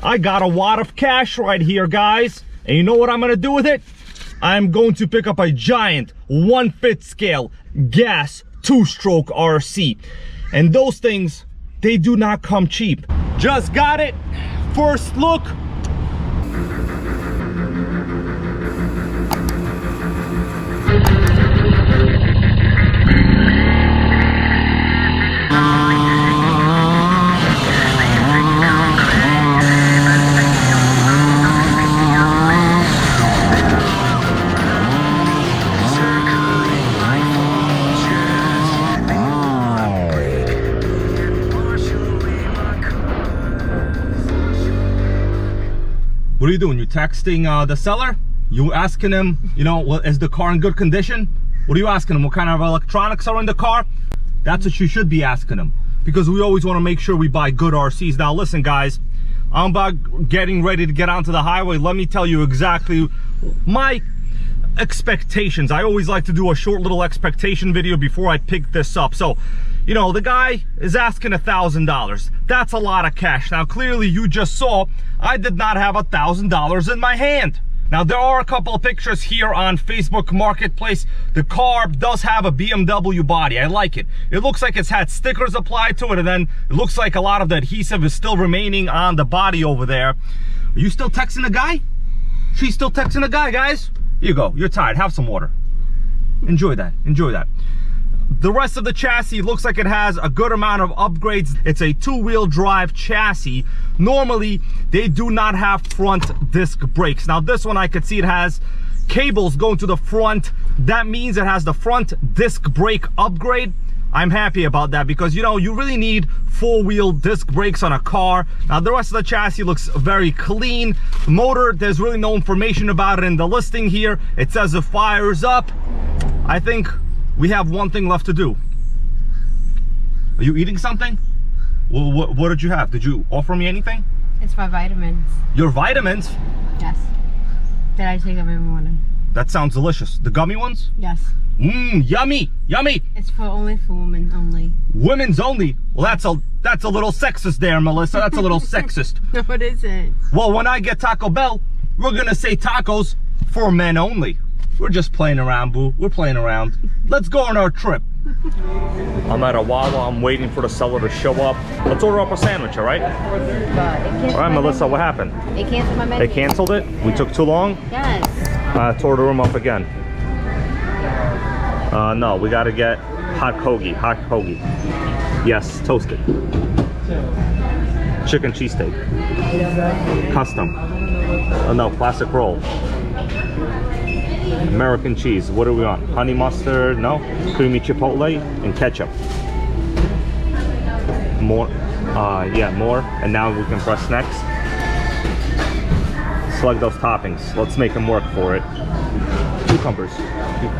I got a wad of cash right here, guys. And you know what I'm gonna do with it? I'm going to pick up a giant 1/5 scale gas 2-stroke RC. And those things, they do not come cheap. Just got it. First look. What are you doing? You texting the seller? You asking him, you know, well, is the car in good condition? What are you asking him? What kind of electronics are in the car? That's what you should be asking him, because we always want to make sure we buy good RCs. Now listen, guys, I'm about getting ready to get onto the highway. Let me tell you exactly my expectations. I always like to do a short little expectation video before I pick this up. So, you know, the guy is asking $1,000. That's a lot of cash. Now, clearly you just saw I did not have $1,000 in my hand. Now, there are a couple of pictures here on Facebook Marketplace. The car does have a BMW body. I like it. It looks like it's had stickers applied to it, and then it looks like a lot of the adhesive is still remaining on the body over there. Are you still texting the guy? She's still texting the guy, guys. Here you go. You're tired. Have some water. Enjoy that. Enjoy that. The rest of the chassis looks like it has a good amount of upgrades. It's a 2-wheel drive chassis. Normally, they do not have front disc brakes. Now, this one I could see it has cables going to the front. That means it has the front disc brake upgrade. I'm happy about that, because, you know, you really need 4-wheel disc brakes on a car. Now, the rest of the chassis looks very clean. The motor, there's really no information about it in the listing here. It says it fires up. I think we have one thing left to do. Are you eating something? Well, what did you have? Did you offer me anything? It's my vitamins. Your vitamins? Yes. That I take every morning. That sounds delicious. The gummy ones? Yes. Mmm, yummy, yummy. It's only for women only. Women's only? Well, that's a little sexist there, Melissa. That's a little sexist. No, it isn't. Well, when I get Taco Bell, we're gonna say tacos for men only. We're just playing around, boo. We're playing around. Let's go on our trip. I'm at a Wawa. I'm waiting for the seller to show up. Let's order up a sandwich, all right? All right, Melissa, what happened? They canceled my menu. They canceled it? We took too long? Yes. Let's order them up again. No, we gotta get hot hoagie. Hot hoagie. Yes, toasted. Chicken cheesesteak. Custom. No, classic roll. American cheese. What do we want? Honey mustard? No. Creamy chipotle and ketchup. More. Yeah, more. And now we can press next. Select those toppings. Let's make them work for it. Cucumbers.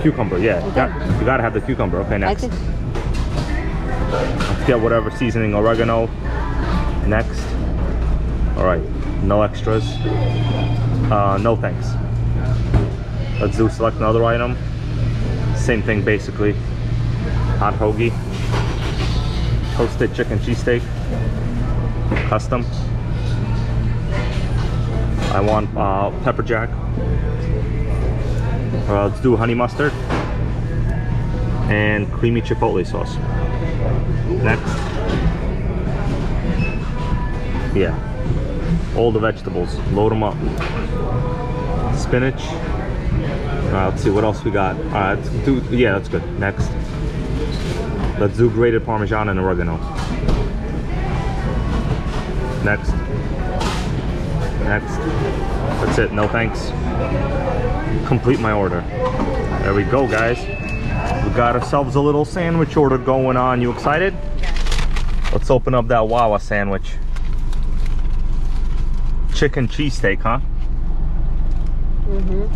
Cucumber, yeah. Okay. You gotta have the cucumber. Okay, next. Let's get whatever seasoning, oregano. Next. All right. No extras. No thanks. Let's do select another item. Same thing basically. Hot hoagie. Toasted chicken cheesesteak. Custom. I want pepper jack. Let's do honey mustard. And creamy chipotle sauce. Next. Yeah. All the vegetables. Load them up. Spinach. Let's see what else we got. Let's do, yeah, that's good. Next. Let's do grated Parmesan and oregano. Next. Next. That's it. No thanks. Complete my order. There we go, guys. We got ourselves a little sandwich order going on. You excited? Let's open up that Wawa sandwich. Chicken cheesesteak, huh? Mm-hmm.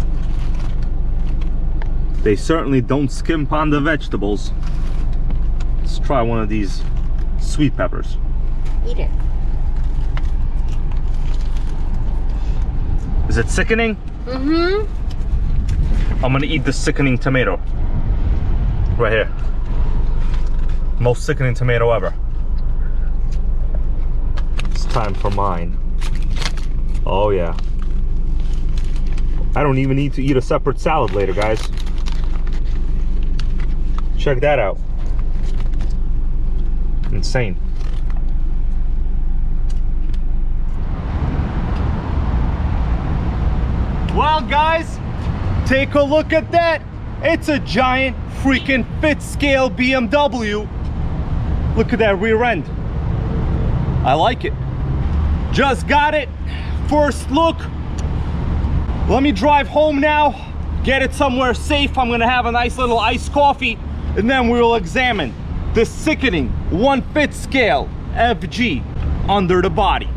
They certainly don't skimp on the vegetables. Let's try one of these sweet peppers. Eat it. Is it sickening? Mm-hmm. I'm gonna eat the sickening tomato. Right here. Most sickening tomato ever. It's time for mine. Oh yeah. I don't even need to eat a separate salad later, guys. Check that out. Insane. Well, guys, take a look at that. It's a giant freaking fifth scale BMW. Look at that rear end. I like it. Just got it. First look. Let me drive home now, get it somewhere safe. I'm gonna have a nice little iced coffee, and then we will examine this sickening 1/5 scale FG under the body.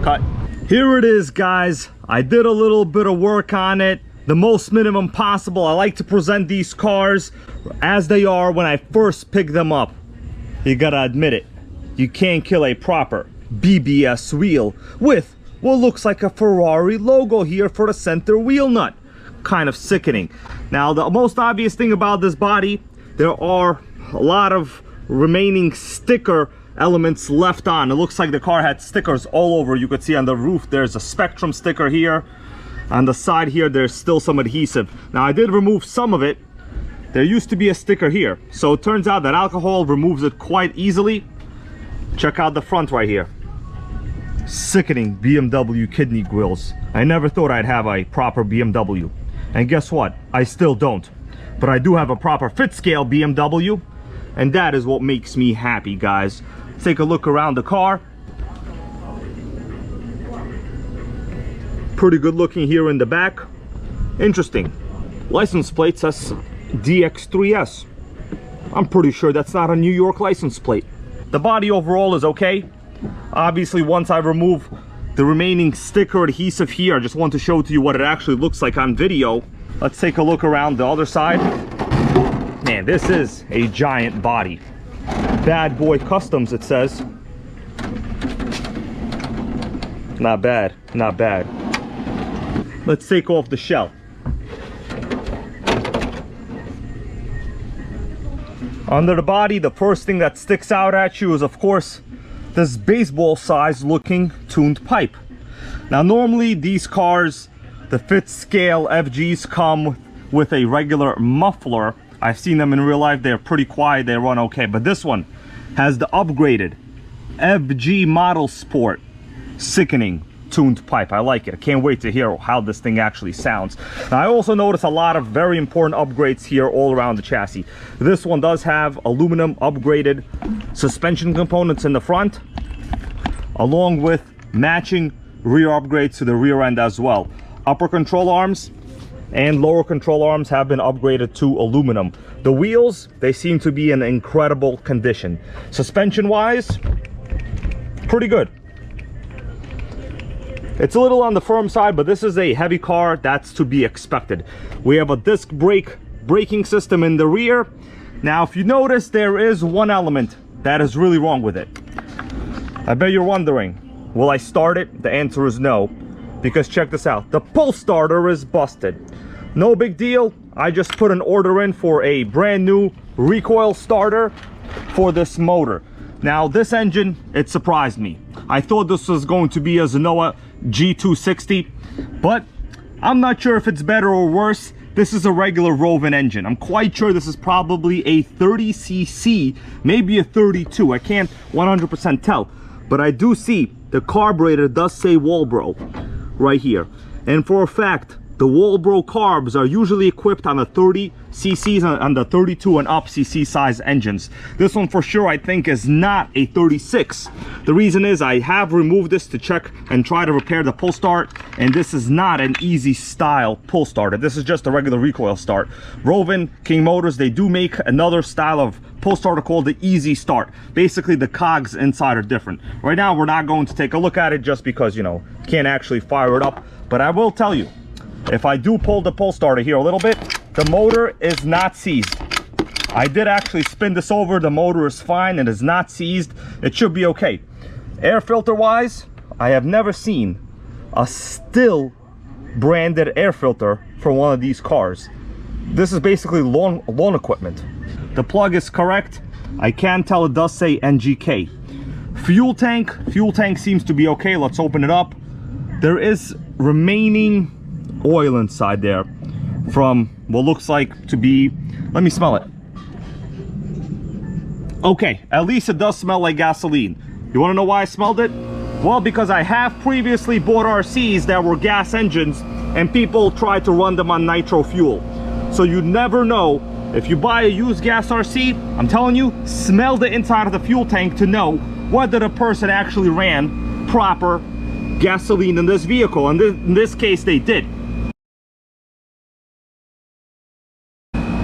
Cut. Here it is, guys. I did a little bit of work on it, the most minimum possible. I like to present these cars as they are when I first pick them up. You gotta admit it, you can't kill a proper BBS wheel with what looks like a Ferrari logo here for the center wheel nut. Kind of sickening. Now, the most obvious thing about this body, there are a lot of remaining sticker elements left on. It looks like the car had stickers all over. You could see on the roof there's a Spectrum sticker here. On the side here there's still some adhesive. Now, I did remove some of it. There used to be a sticker here, so it turns out that alcohol removes it quite easily. Check out the front right here. Sickening BMW kidney grills. I never thought I'd have a proper BMW, and guess what, I still don't. But I do have a proper fifth scale BMW, and that is what makes me happy, guys. Let's take a look around the car. Pretty good looking here in the back. Interesting. License plate says DX3S. I'm pretty sure that's not a New York license plate. The body overall is okay. Obviously, once I remove the remaining sticker adhesive here, I just want to show to you what it actually looks like on video. Let's take a look around the other side. Man, this is a giant body. Bad Boy Customs, it says. Not bad, not bad. Let's take off the shell. Under the body, the first thing that sticks out at you is, of course, this baseball size looking tuned pipe. Now, normally these cars, the fifth scale FGs, come with a regular muffler. I've seen them in real life. They're pretty quiet, they run okay, but this one has the upgraded FG Model Sport sickening tuned pipe. I like it. I can't wait to hear how this thing actually sounds. Now, I also noticed a lot of very important upgrades here all around the chassis. This one does have aluminum upgraded suspension components in the front, along with matching rear upgrades to the rear end as well. Upper control arms and lower control arms have been upgraded to aluminum. The wheels, they seem to be in incredible condition. Suspension wise, pretty good. It's a little on the firm side, but this is a heavy car. That's to be expected. We have a disc brake braking system in the rear. Now, if you notice, there is one element that is really wrong with it. I bet you're wondering, will I start it? The answer is no, because check this out. The pull starter is busted. No big deal. I just put an order in for a brand new recoil starter for this motor. Now, this engine, it surprised me. I thought this was going to be a Zenoa G260, but I'm not sure if it's better or worse. This is a regular Rovan engine. I'm quite sure this is probably a 30cc, maybe a 32. I can't 100% tell, but I do see the carburetor does say Walbro right here. And for a fact, the Walbro carbs are usually equipped on the 30 cc's and the 32 and up cc size engines. This one for sure I think is not a 36. The reason is I have removed this to check and try to repair the pull start, and this is not an easy style pull starter. This is just a regular recoil start. Rovan, King Motors, they do make another style of pull starter called the Easy Start. Basically, the cogs inside are different. Right now we're not going to take a look at it just because, you know, can't actually fire it up, but I will tell you, if I do pull the pull starter here a little bit, the motor is not seized. I did actually spin this over. The motor is fine and is not seized. It should be okay. Air filter wise, I have never seen a still branded air filter for one of these cars. This is basically lawn equipment. The plug is correct. I can tell it does say NGK. Fuel tank seems to be okay. Let's open it up. there is remaining oil inside there from what looks like to be, let me smell it. Okay, at least it does smell like gasoline. You want to know why I smelled it? Well, because I have previously bought RCs that were gas engines and people tried to run them on nitro fuel. So you never know. If you buy a used gas RC, I'm telling you, smell the inside of the fuel tank to know whether the person actually ran proper gasoline in this vehicle. And in this case, they did.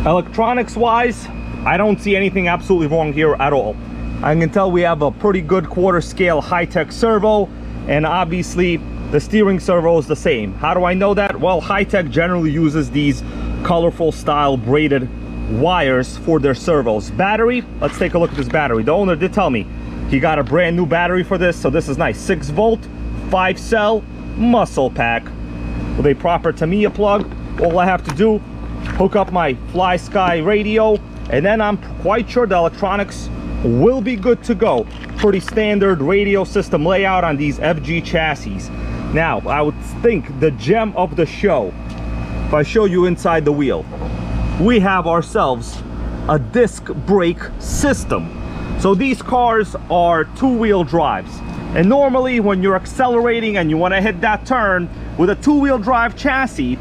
Electronics wise, I don't see anything absolutely wrong here at all. I can tell we have a pretty good quarter scale high-tech servo, and obviously the steering servo is the same. How do I know that? Well, high-tech generally uses these colorful style braided wires for their servos. Battery, let's take a look at this battery. The owner did tell me he got a brand new battery for this, so this is nice. 6 volt, 5 cell, muscle pack with a proper Tamiya plug. All I have to do, hook up my Fly Sky radio, and then I'm quite sure the electronics will be good to go. Pretty standard radio system layout on these FG chassis. Now, I would think the gem of the show, if I show you inside the wheel, we have ourselves a disc brake system. So these cars are two-wheel drives, and normally when you're accelerating and you want to hit that turn with a two-wheel drive chassis,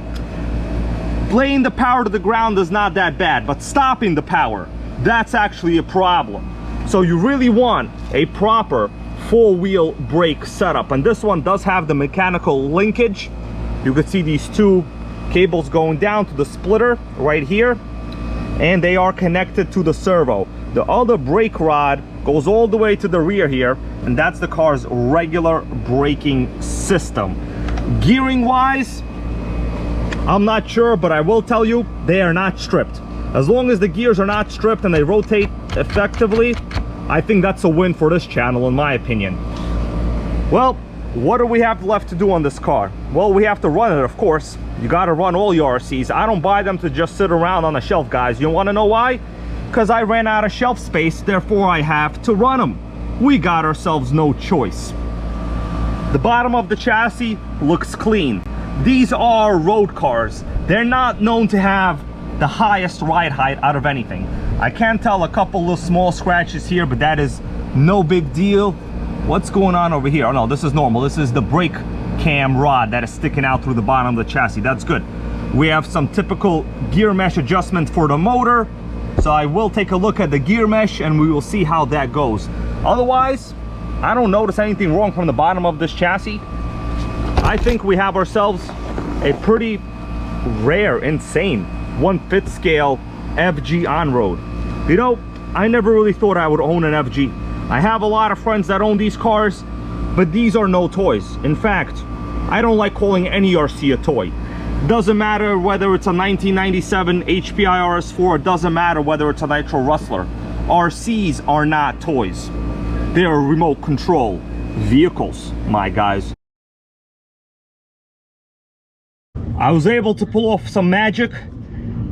laying the power to the ground is not that bad, but stopping the power, that's actually a problem. So you really want a proper four-wheel brake setup, and this one does have the mechanical linkage. You can see these two cables going down to the splitter right here, and they are connected to the servo. The other brake rod goes all the way to the rear here, and that's the car's regular braking system. Gearing wise, I'm not sure, but I will tell you, they are not stripped. As long as the gears are not stripped and they rotate effectively, I think that's a win for this channel, in my opinion. Well, what do we have left to do on this car? Well, we have to run it, of course. You got to run all your RCs. I don't buy them to just sit around on a shelf, guys. You want to know why? Because I ran out of shelf space, therefore I have to run them. We got ourselves no choice. The bottom of the chassis looks clean. These are road cars. They're not known to have the highest ride height out of anything. I can tell a couple little small scratches here, but that is no big deal. What's going on over here? Oh no, this is normal. This is the brake cam rod that is sticking out through the bottom of the chassis. That's good. We have some typical gear mesh adjustments for the motor, so I will take a look at the gear mesh and we will see how that goes. Otherwise, I don't notice anything wrong from the bottom of this chassis. I think we have ourselves a pretty rare, insane 1/5 scale FG on-road. You know, I never really thought I would own an FG. I have a lot of friends that own these cars, but these are no toys. In fact, I don't like calling any RC a toy. Doesn't matter whether it's a 1997 HPI RS4, it doesn't matter whether it's a Nitro Rustler. RCs are not toys. They are remote control vehicles, my guys. I was able to pull off some magic,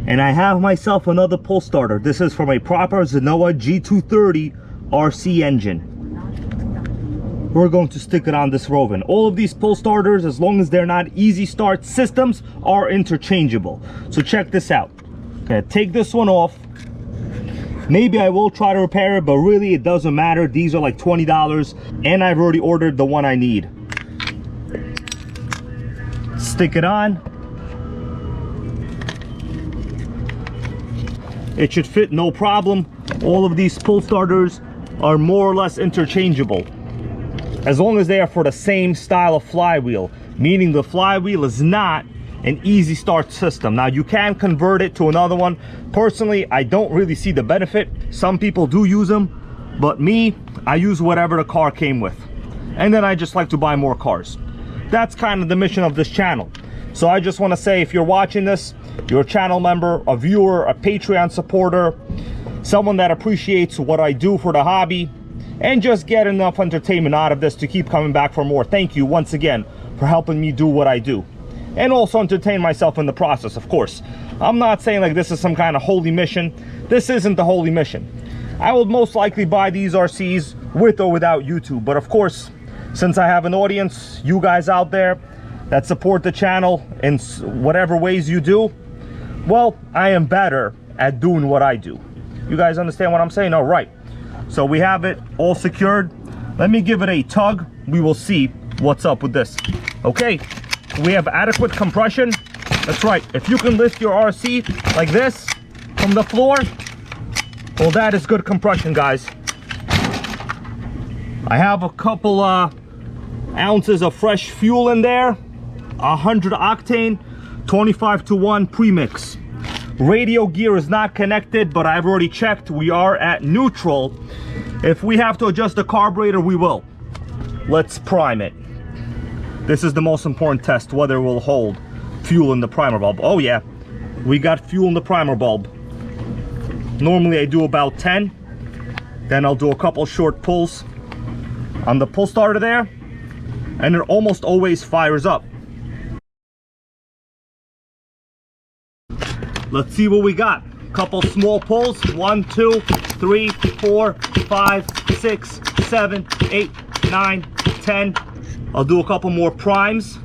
and I have myself another pull starter. This is from a proper Zenoa G230 RC engine. We're going to stick it on this Rovan. All of these pull starters, as long as they're not easy start systems, are interchangeable. So check this out. Okay, take this one off. Maybe I will try to repair it, but really it doesn't matter. These are like $20, and I've already ordered the one I need. Stick it on. It should fit no problem. All of these pull starters are more or less interchangeable, as long as they are for the same style of flywheel, meaning the flywheel is not an easy start system. Now you can convert it to another one. Personally, I don't really see the benefit. Some people do use them, but me, I use whatever the car came with, and then I just like to buy more cars. That's kind of the mission of this channel. So I just want to say, if you're watching this, you're a channel member, a viewer, a Patreon supporter, someone that appreciates what I do for the hobby, and just get enough entertainment out of this to keep coming back for more. Thank you once again for helping me do what I do, and also entertain myself in the process, of course. I'm not saying like this is some kind of holy mission. This isn't the holy mission. I will most likely buy these RCs with or without YouTube, but of course, since I have an audience, you guys out there that support the channel in whatever ways you do, well, I am better at doing what I do. You guys understand what I'm saying? All right. So we have it all secured. Let me give it a tug. We will see what's up with this. Okay, we have adequate compression. That's right. If you can lift your RC like this from the floor, well, that is good compression, guys. I have a couple ounces of fresh fuel in there, 100 octane, 25-to-1 premix. Radio gear is not connected, but I've already checked. We are at neutral. If we have to adjust the carburetor, we will. Let's prime it. This is the most important test, whether it will hold fuel in the primer bulb. Oh yeah, we got fuel in the primer bulb. Normally I do about 10, then I'll do a couple short pulls on the pull starter there, and it almost always fires up. Let's see what we got. Couple small pulls. 1, 2, 3, 4, 5, 6, 7, 8, 9, 10. I'll do a couple more primes.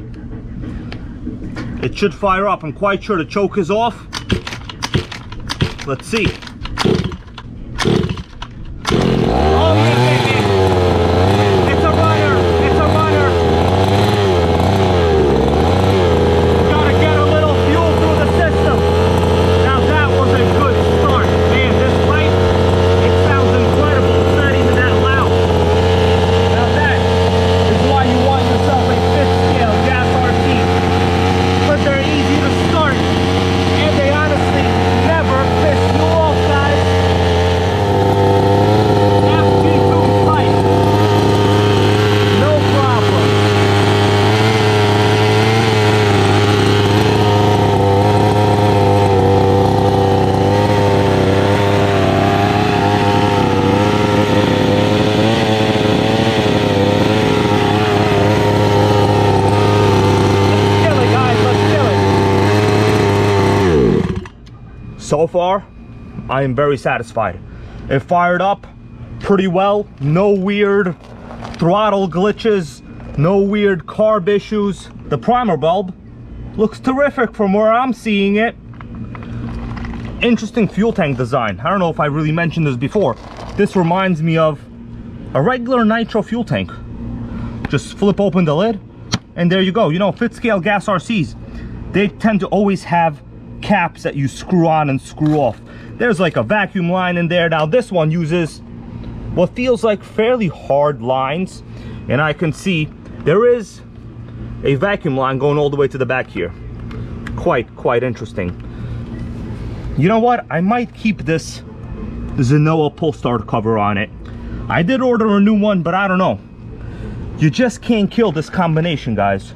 It should fire up. I'm quite sure the choke is off. Let's see. Oh yeah, baby! It's a runner! It's a runner! Gotta get a little fuel through the system. Now that was a good start. Man, this pipe, it sounds incredible. It's not even that loud. Now that is why you want yourself a 5th scale gas RC. But they're easy to start, and they honestly never piss you off, guys. FG2 pipe, no problem. Let's kill it, guys. Let's kill it. So far, I am very satisfied. It fired up pretty well. No weird throttle glitches, no weird carb issues. The primer bulb looks terrific from where I'm seeing it. Interesting fuel tank design. I don't know if I really mentioned this before. This reminds me of a regular Nitro fuel tank. Just flip open the lid and there you go. You know, 5th scale gas RCs, they tend to always have caps that you screw on and screw off. There's like a vacuum line in there. Now this one uses what feels like fairly hard lines, and I can see there is a vacuum line going all the way to the back here. Quite interesting. You know what? I might keep this Zenoa pull start cover on it. I did order a new one, but I don't know. You just can't kill this combination, guys.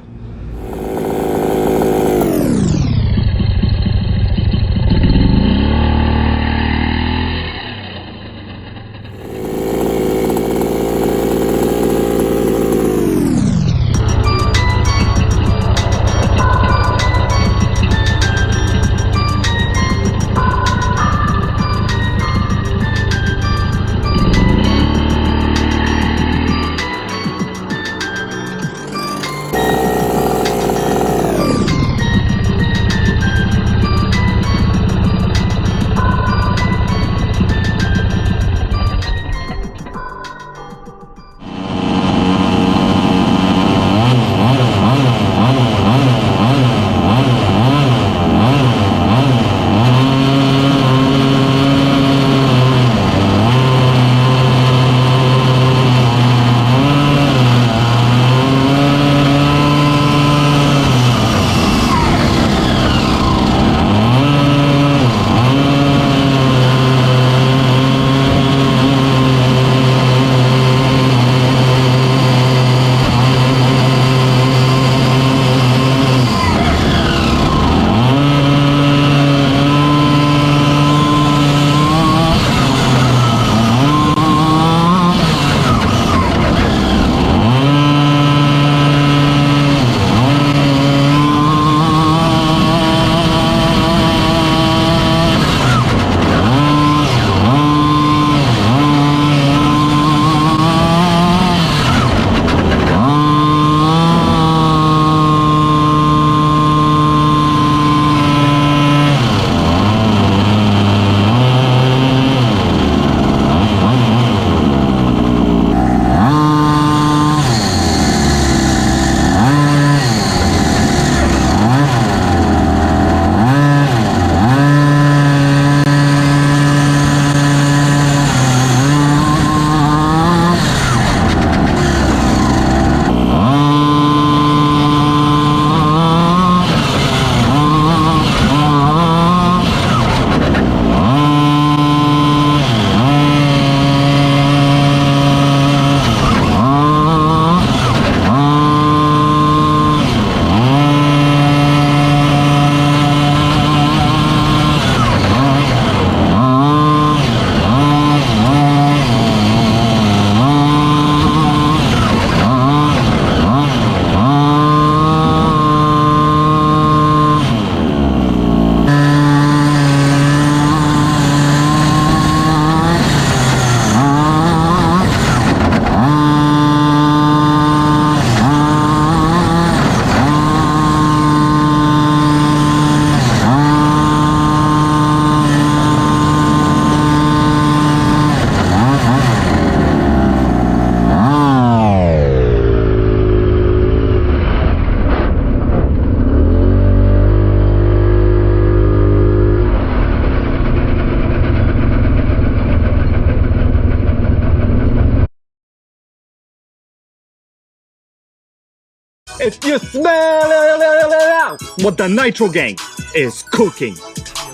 If you smell what the Nitro gang is cooking.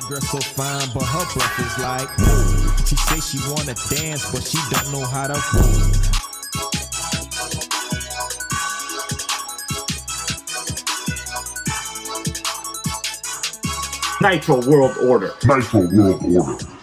Girl so fine, but her breath is like, ooh. She say she wanna dance, but she don't know how to move. Nitro World Order. Nitro World Order.